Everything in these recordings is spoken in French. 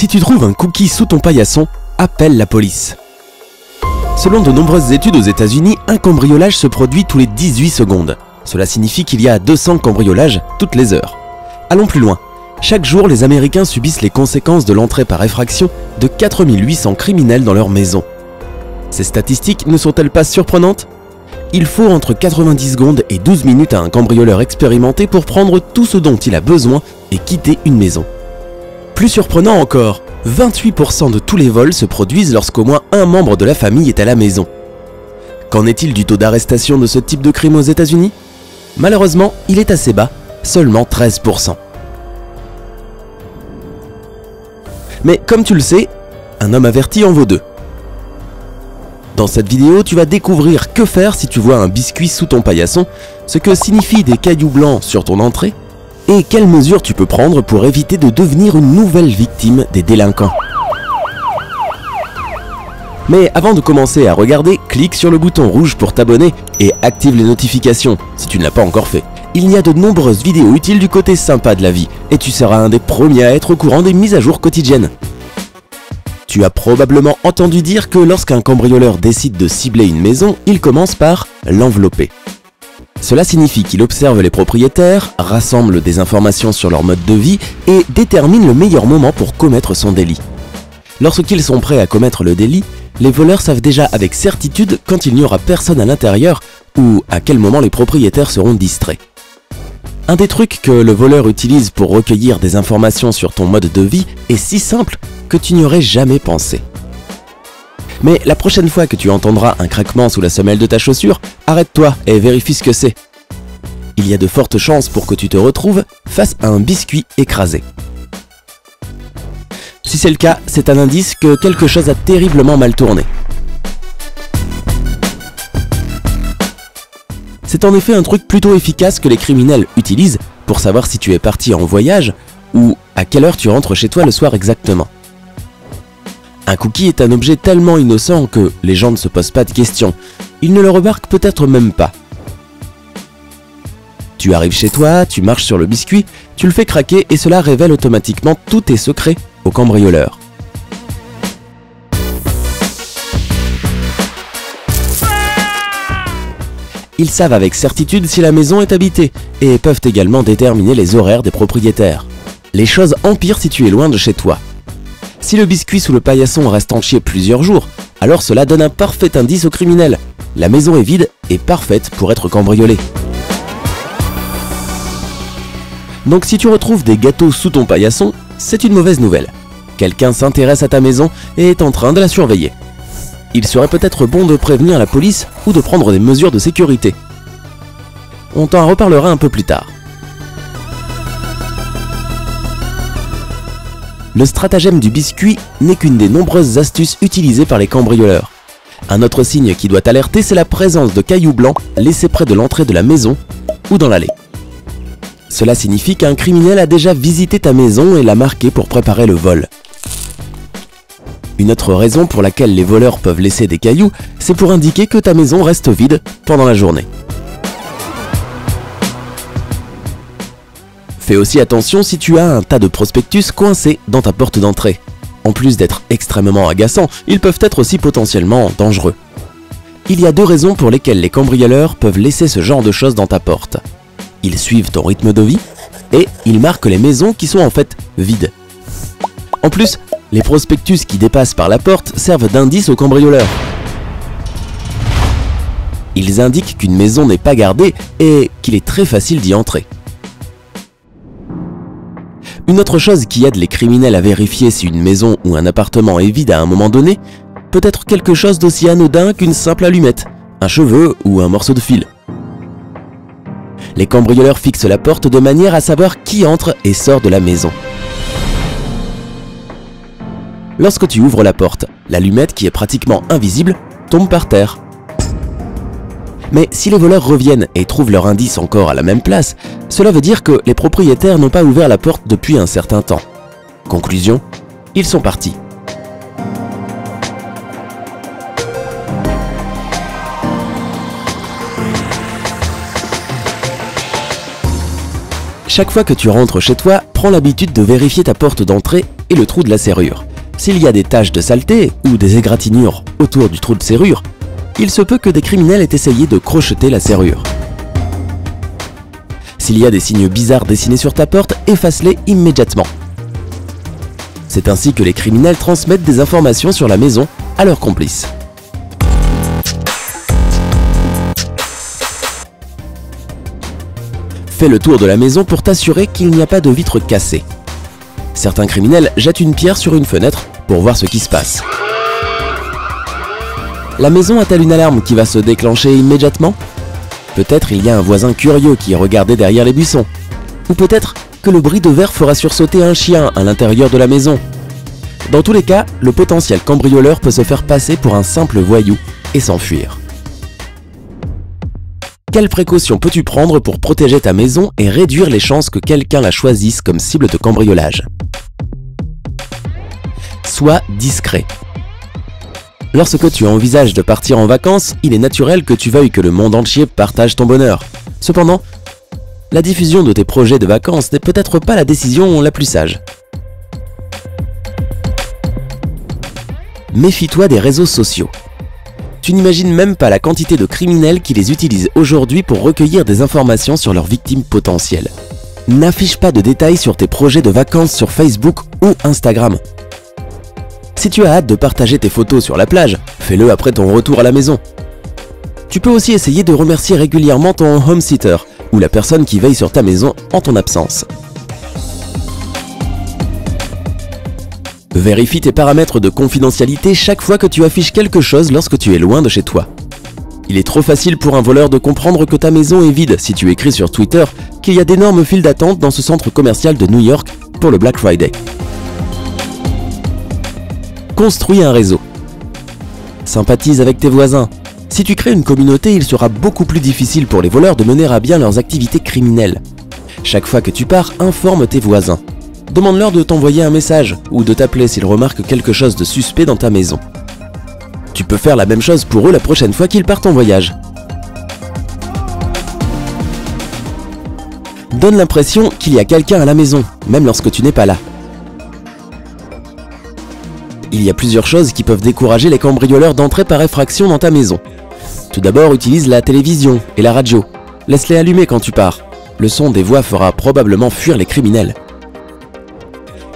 Si tu trouves un cookie sous ton paillasson, appelle la police. Selon de nombreuses études aux États-Unis, un cambriolage se produit tous les 18 secondes. Cela signifie qu'il y a 200 cambriolages toutes les heures. Allons plus loin. Chaque jour, les Américains subissent les conséquences de l'entrée par effraction de 4800 criminels dans leur maison. Ces statistiques ne sont-elles pas surprenantes? Il faut entre 90 secondes et 12 minutes à un cambrioleur expérimenté pour prendre tout ce dont il a besoin et quitter une maison. Plus surprenant encore, 28% de tous les vols se produisent lorsqu'au moins un membre de la famille est à la maison. Qu'en est-il du taux d'arrestation de ce type de crime aux États-Unis? Malheureusement, il est assez bas, seulement 13%. Mais comme tu le sais, un homme averti en vaut deux. Dans cette vidéo, tu vas découvrir que faire si tu vois un biscuit sous ton paillasson, ce que signifient des cailloux blancs sur ton entrée, et quelles mesures tu peux prendre pour éviter de devenir une nouvelle victime des délinquants. Mais avant de commencer à regarder, clique sur le bouton rouge pour t'abonner et active les notifications si tu ne l'as pas encore fait. Il y a de nombreuses vidéos utiles du côté sympa de la vie et tu seras un des premiers à être au courant des mises à jour quotidiennes. Tu as probablement entendu dire que lorsqu'un cambrioleur décide de cibler une maison, il commence par l'envelopper. Cela signifie qu'il observe les propriétaires, rassemble des informations sur leur mode de vie et détermine le meilleur moment pour commettre son délit. Lorsqu'ils sont prêts à commettre le délit, les voleurs savent déjà avec certitude quand il n'y aura personne à l'intérieur ou à quel moment les propriétaires seront distraits. Un des trucs que le voleur utilise pour recueillir des informations sur ton mode de vie est si simple que tu n'y aurais jamais pensé. Mais la prochaine fois que tu entendras un craquement sous la semelle de ta chaussure, arrête-toi et vérifie ce que c'est. Il y a de fortes chances pour que tu te retrouves face à un biscuit écrasé. Si c'est le cas, c'est un indice que quelque chose a terriblement mal tourné. C'est en effet un truc plutôt efficace que les criminels utilisent pour savoir si tu es parti en voyage ou à quelle heure tu rentres chez toi le soir exactement. Un cookie est un objet tellement innocent que les gens ne se posent pas de questions. Ils ne le remarquent peut-être même pas. Tu arrives chez toi, tu marches sur le biscuit, tu le fais craquer et cela révèle automatiquement tous tes secrets au cambrioleur. Ils savent avec certitude si la maison est habitée et peuvent également déterminer les horaires des propriétaires. Les choses empirent si tu es loin de chez toi. Si le biscuit sous le paillasson reste entier plusieurs jours, alors cela donne un parfait indice au criminel. La maison est vide et parfaite pour être cambriolée. Donc si tu retrouves des gâteaux sous ton paillasson, c'est une mauvaise nouvelle. Quelqu'un s'intéresse à ta maison et est en train de la surveiller. Il serait peut-être bon de prévenir la police ou de prendre des mesures de sécurité. On t'en reparlera un peu plus tard. Le stratagème du biscuit n'est qu'une des nombreuses astuces utilisées par les cambrioleurs. Un autre signe qui doit t'alerter, c'est la présence de cailloux blancs laissés près de l'entrée de la maison ou dans l'allée. Cela signifie qu'un criminel a déjà visité ta maison et l'a marqué pour préparer le vol. Une autre raison pour laquelle les voleurs peuvent laisser des cailloux, c'est pour indiquer que ta maison reste vide pendant la journée. Fais aussi attention si tu as un tas de prospectus coincés dans ta porte d'entrée. En plus d'être extrêmement agaçants, ils peuvent être aussi potentiellement dangereux. Il y a deux raisons pour lesquelles les cambrioleurs peuvent laisser ce genre de choses dans ta porte. Ils suivent ton rythme de vie et ils marquent les maisons qui sont en fait vides. En plus, les prospectus qui dépassent par la porte servent d'indice aux cambrioleurs. Ils indiquent qu'une maison n'est pas gardée et qu'il est très facile d'y entrer. Une autre chose qui aide les criminels à vérifier si une maison ou un appartement est vide à un moment donné peut être quelque chose d'aussi anodin qu'une simple allumette, un cheveu ou un morceau de fil. Les cambrioleurs fixent la porte de manière à savoir qui entre et sort de la maison. Lorsque tu ouvres la porte, l'allumette, qui est pratiquement invisible, tombe par terre. Mais si les voleurs reviennent et trouvent leur indice encore à la même place, cela veut dire que les propriétaires n'ont pas ouvert la porte depuis un certain temps. Conclusion, ils sont partis. Chaque fois que tu rentres chez toi, prends l'habitude de vérifier ta porte d'entrée et le trou de la serrure. S'il y a des taches de saleté ou des égratignures autour du trou de serrure, il se peut que des criminels aient essayé de crocheter la serrure. S'il y a des signes bizarres dessinés sur ta porte, efface-les immédiatement. C'est ainsi que les criminels transmettent des informations sur la maison à leurs complices. Fais le tour de la maison pour t'assurer qu'il n'y a pas de vitres cassées. Certains criminels jettent une pierre sur une fenêtre pour voir ce qui se passe. La maison a-t-elle une alarme qui va se déclencher immédiatement? Peut-être il y a un voisin curieux qui regardait derrière les buissons. Ou peut-être que le bris de verre fera sursauter un chien à l'intérieur de la maison. Dans tous les cas, le potentiel cambrioleur peut se faire passer pour un simple voyou et s'enfuir. Quelles précautions peux-tu prendre pour protéger ta maison et réduire les chances que quelqu'un la choisisse comme cible de cambriolage? Sois discret. Lorsque tu envisages de partir en vacances, il est naturel que tu veuilles que le monde entier partage ton bonheur. Cependant, la diffusion de tes projets de vacances n'est peut-être pas la décision la plus sage. Méfie-toi des réseaux sociaux. Tu n'imagines même pas la quantité de criminels qui les utilisent aujourd'hui pour recueillir des informations sur leurs victimes potentielles. N'affiche pas de détails sur tes projets de vacances sur Facebook ou Instagram. Si tu as hâte de partager tes photos sur la plage, fais-le après ton retour à la maison. Tu peux aussi essayer de remercier régulièrement ton home sitter ou la personne qui veille sur ta maison en ton absence. Vérifie tes paramètres de confidentialité chaque fois que tu affiches quelque chose lorsque tu es loin de chez toi. Il est trop facile pour un voleur de comprendre que ta maison est vide si tu écris sur Twitter qu'il y a d'énormes files d'attente dans ce centre commercial de New York pour le Black Friday. Construis un réseau. Sympathise avec tes voisins. Si tu crées une communauté, il sera beaucoup plus difficile pour les voleurs de mener à bien leurs activités criminelles. Chaque fois que tu pars, informe tes voisins. Demande-leur de t'envoyer un message ou de t'appeler s'ils remarquent quelque chose de suspect dans ta maison. Tu peux faire la même chose pour eux la prochaine fois qu'ils partent en voyage. Donne l'impression qu'il y a quelqu'un à la maison, même lorsque tu n'es pas là. Il y a plusieurs choses qui peuvent décourager les cambrioleurs d'entrer par effraction dans ta maison. Tout d'abord, utilise la télévision et la radio. Laisse-les allumer quand tu pars. Le son des voix fera probablement fuir les criminels.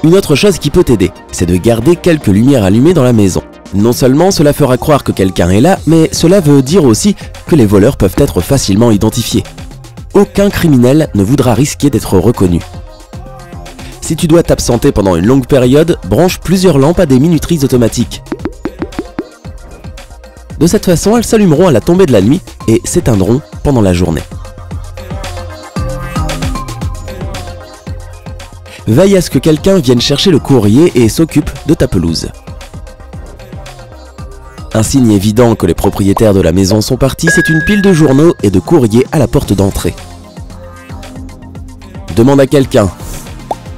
Une autre chose qui peut t'aider, c'est de garder quelques lumières allumées dans la maison. Non seulement cela fera croire que quelqu'un est là, mais cela veut dire aussi que les voleurs peuvent être facilement identifiés. Aucun criminel ne voudra risquer d'être reconnu. Si tu dois t'absenter pendant une longue période, branche plusieurs lampes à des minuteries automatiques. De cette façon, elles s'allumeront à la tombée de la nuit et s'éteindront pendant la journée. Veille à ce que quelqu'un vienne chercher le courrier et s'occupe de ta pelouse. Un signe évident que les propriétaires de la maison sont partis, c'est une pile de journaux et de courriers à la porte d'entrée. Demande à quelqu'un,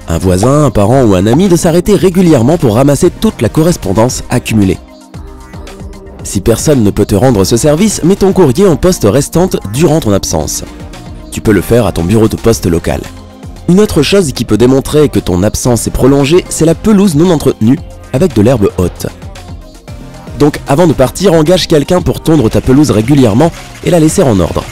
un voisin, un parent ou un ami, de s'arrêter régulièrement pour ramasser toute la correspondance accumulée. Si personne ne peut te rendre ce service, mets ton courrier en poste restante durant ton absence. Tu peux le faire à ton bureau de poste local. Une autre chose qui peut démontrer que ton absence est prolongée, c'est la pelouse non entretenue avec de l'herbe haute. Donc avant de partir, engage quelqu'un pour tondre ta pelouse régulièrement et la laisser en ordre.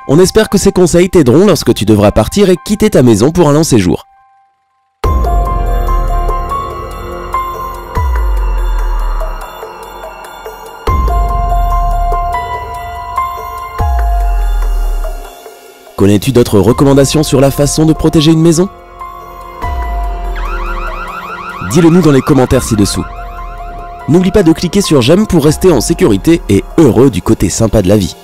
On espère que ces conseils t'aideront lorsque tu devras partir et quitter ta maison pour un long séjour. Connais-tu d'autres recommandations sur la façon de protéger une maison? Dis-le nous dans les commentaires ci-dessous. N'oublie pas de cliquer sur j'aime pour rester en sécurité et heureux du côté sympa de la vie.